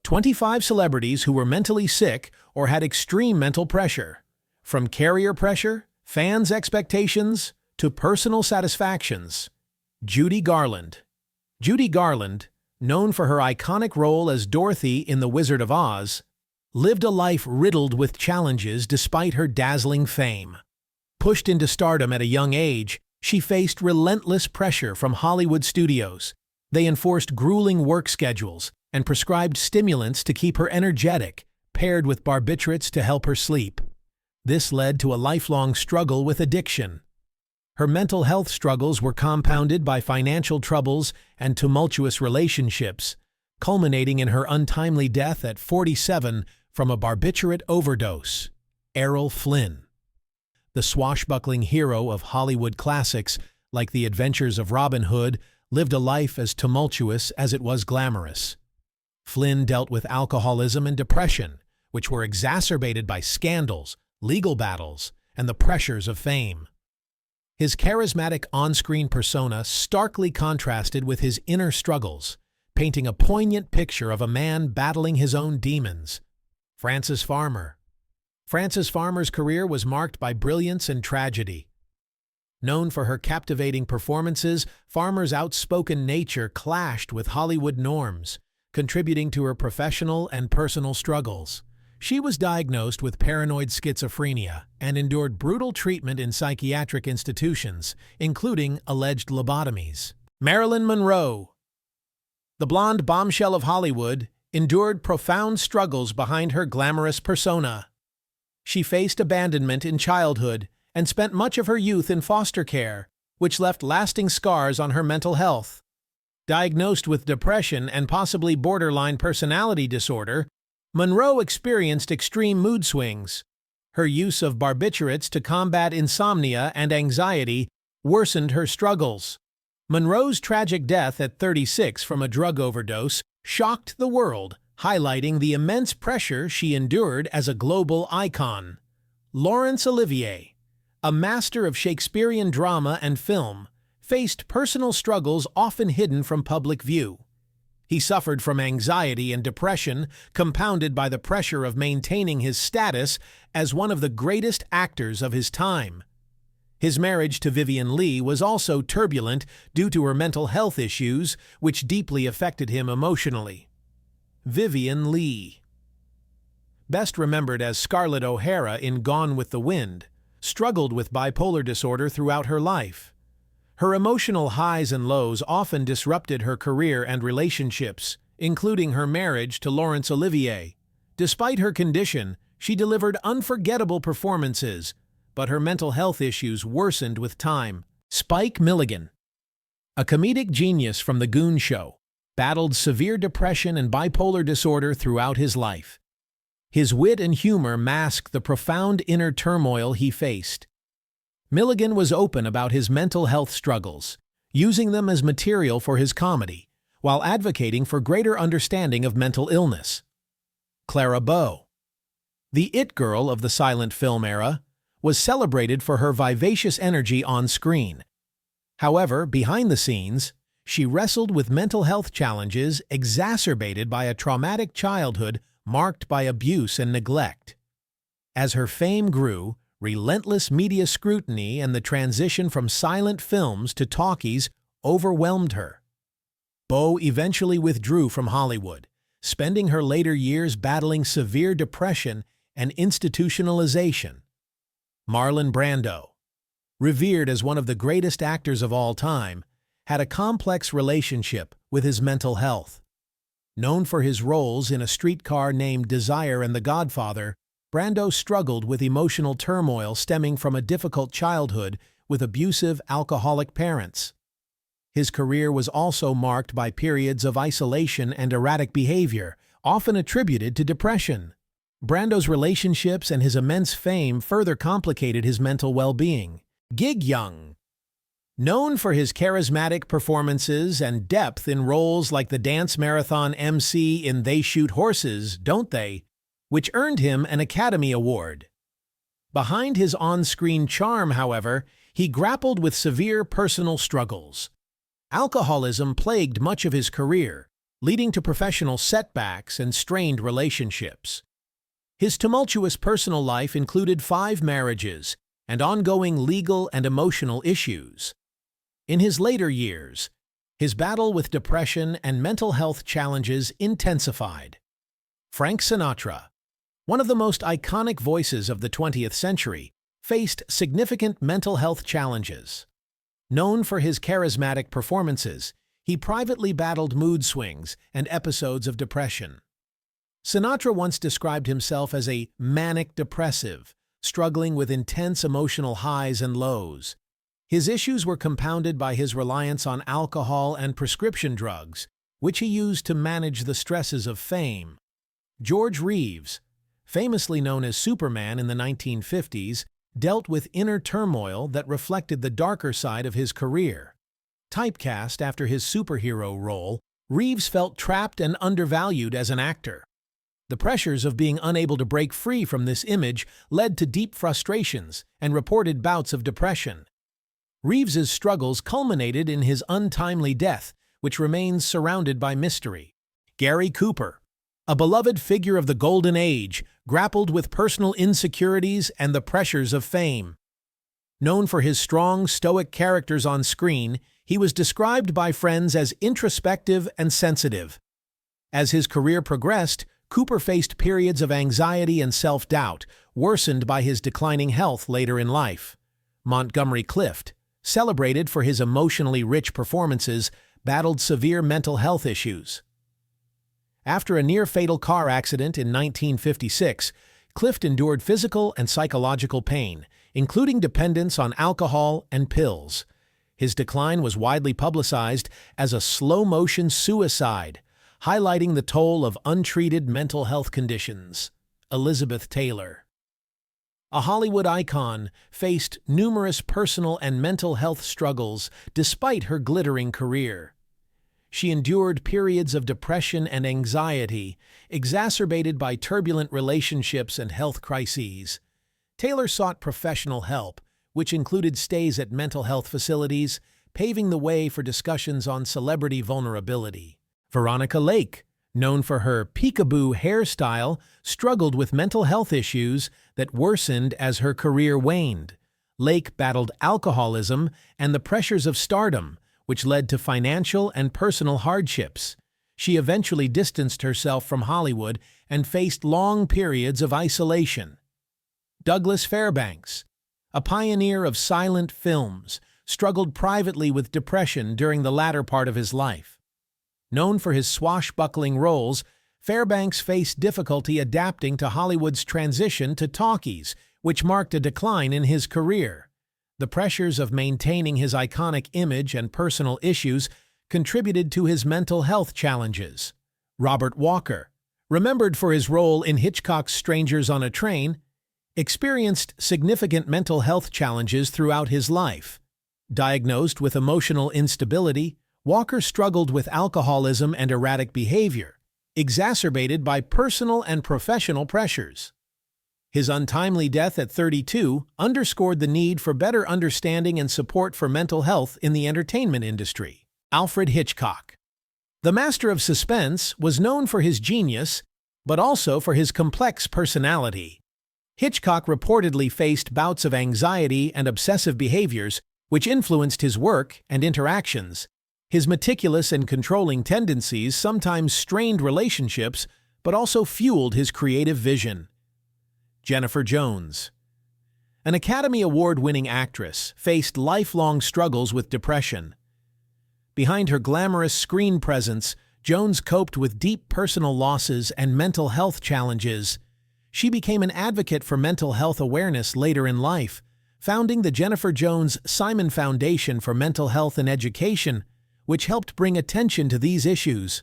25 celebrities who were mentally sick or had extreme mental pressure. From carrier pressure, fans' expectations, to personal satisfactions. Judy Garland. Judy Garland, known for her iconic role as Dorothy in The Wizard of Oz, lived a life riddled with challenges despite her dazzling fame. Pushed into stardom at a young age, she faced relentless pressure from Hollywood studios. They enforced grueling work schedules and prescribed stimulants to keep her energetic, paired with barbiturates to help her sleep. This led to a lifelong struggle with addiction. Her mental health struggles were compounded by financial troubles and tumultuous relationships, culminating in her untimely death at 47 from a barbiturate overdose. Errol Flynn. The swashbuckling hero of Hollywood classics, like The Adventures of Robin Hood, lived a life as tumultuous as it was glamorous. Flynn dealt with alcoholism and depression, which were exacerbated by scandals, legal battles, and the pressures of fame. His charismatic on-screen persona starkly contrasted with his inner struggles, painting a poignant picture of a man battling his own demons. Frances Farmer. Frances Farmer's career was marked by brilliance and tragedy. Known for her captivating performances, Farmer's outspoken nature clashed with Hollywood norms, contributing to her professional and personal struggles. She was diagnosed with paranoid schizophrenia and endured brutal treatment in psychiatric institutions, including alleged lobotomies. Marilyn Monroe. The blonde bombshell of Hollywood endured profound struggles behind her glamorous persona. She faced abandonment in childhood and spent much of her youth in foster care, which left lasting scars on her mental health. Diagnosed with depression and possibly borderline personality disorder, Monroe experienced extreme mood swings. Her use of barbiturates to combat insomnia and anxiety worsened her struggles. Monroe's tragic death at 36 from a drug overdose shocked the world, highlighting the immense pressure she endured as a global icon. Laurence Olivier, a master of Shakespearean drama and film, faced personal struggles often hidden from public view. He suffered from anxiety and depression, compounded by the pressure of maintaining his status as one of the greatest actors of his time. His marriage to Vivien Leigh was also turbulent due to her mental health issues, which deeply affected him emotionally. Vivien Leigh. Best remembered as Scarlett O'Hara in Gone with the Wind, struggled with bipolar disorder throughout her life. Her emotional highs and lows often disrupted her career and relationships, including her marriage to Laurence Olivier. Despite her condition, she delivered unforgettable performances, but her mental health issues worsened with time. Spike Milligan. A comedic genius from The Goon Show, battled severe depression and bipolar disorder throughout his life. His wit and humor masked the profound inner turmoil he faced. Milligan was open about his mental health struggles, using them as material for his comedy, while advocating for greater understanding of mental illness. Clara Bow. The it girl of the silent film era, was celebrated for her vivacious energy on screen. However, behind the scenes, she wrestled with mental health challenges exacerbated by a traumatic childhood marked by abuse and neglect. As her fame grew, relentless media scrutiny and the transition from silent films to talkies overwhelmed her. Bow eventually withdrew from Hollywood, spending her later years battling severe depression and institutionalization. Marlon Brando, revered as one of the greatest actors of all time, had a complex relationship with his mental health. Known for his roles in A Streetcar Named Desire and The Godfather, Brando struggled with emotional turmoil stemming from a difficult childhood with abusive, alcoholic parents. His career was also marked by periods of isolation and erratic behavior, often attributed to depression. Brando's relationships and his immense fame further complicated his mental well-being. Gig Young. Known for his charismatic performances and depth in roles like the dance marathon MC in They Shoot Horses, Don't They?, which earned him an Academy Award. Behind his on-screen charm, however, he grappled with severe personal struggles. Alcoholism plagued much of his career, leading to professional setbacks and strained relationships. His tumultuous personal life included 5 marriages and ongoing legal and emotional issues. In his later years, his battle with depression and mental health challenges intensified. Frank Sinatra, one of the most iconic voices of the 20th century, faced significant mental health challenges. Known for his charismatic performances, he privately battled mood swings and episodes of depression. Sinatra once described himself as a manic depressive, struggling with intense emotional highs and lows. His issues were compounded by his reliance on alcohol and prescription drugs, which he used to manage the stresses of fame. George Reeves, famously known as Superman in the 1950s, dealt with inner turmoil that reflected the darker side of his career. Typecast after his superhero role, Reeves felt trapped and undervalued as an actor. The pressures of being unable to break free from this image led to deep frustrations and reported bouts of depression. Reeves's struggles culminated in his untimely death, which remains surrounded by mystery. Gary Cooper, a beloved figure of the Golden Age, grappled with personal insecurities and the pressures of fame. Known for his strong, stoic characters on screen, he was described by friends as introspective and sensitive. As his career progressed, Cooper faced periods of anxiety and self-doubt, worsened by his declining health later in life. Montgomery Clift, celebrated for his emotionally rich performances, battled severe mental health issues. After a near-fatal car accident in 1956, Clift endured physical and psychological pain, including dependence on alcohol and pills. His decline was widely publicized as a slow-motion suicide, highlighting the toll of untreated mental health conditions. Elizabeth Taylor, a Hollywood icon, faced numerous personal and mental health struggles despite her glittering career. She endured periods of depression and anxiety, exacerbated by turbulent relationships and health crises. Taylor sought professional help, which included stays at mental health facilities, paving the way for discussions on celebrity vulnerability. Veronica Lake, known for her peekaboo hairstyle, struggled with mental health issues that worsened as her career waned. Lake battled alcoholism and the pressures of stardom, which led to financial and personal hardships. She eventually distanced herself from Hollywood and faced long periods of isolation. Douglas Fairbanks, a pioneer of silent films, struggled privately with depression during the latter part of his life. Known for his swashbuckling roles, Fairbanks faced difficulty adapting to Hollywood's transition to talkies, which marked a decline in his career. The pressures of maintaining his iconic image and personal issues contributed to his mental health challenges. Robert Walker, remembered for his role in Hitchcock's Strangers on a Train, experienced significant mental health challenges throughout his life. Diagnosed with emotional instability, Walker struggled with alcoholism and erratic behavior, exacerbated by personal and professional pressures. His untimely death at 32 underscored the need for better understanding and support for mental health in the entertainment industry. Alfred Hitchcock, the master of suspense, was known for his genius, but also for his complex personality. Hitchcock reportedly faced bouts of anxiety and obsessive behaviors, which influenced his work and interactions. His meticulous and controlling tendencies sometimes strained relationships, but also fueled his creative vision. Jennifer Jones, an Academy Award-winning actress, faced lifelong struggles with depression. Behind her glamorous screen presence, Jones coped with deep personal losses and mental health challenges. She became an advocate for mental health awareness later in life, founding the Jennifer Jones Simon Foundation for Mental Health and Education, which helped bring attention to these issues.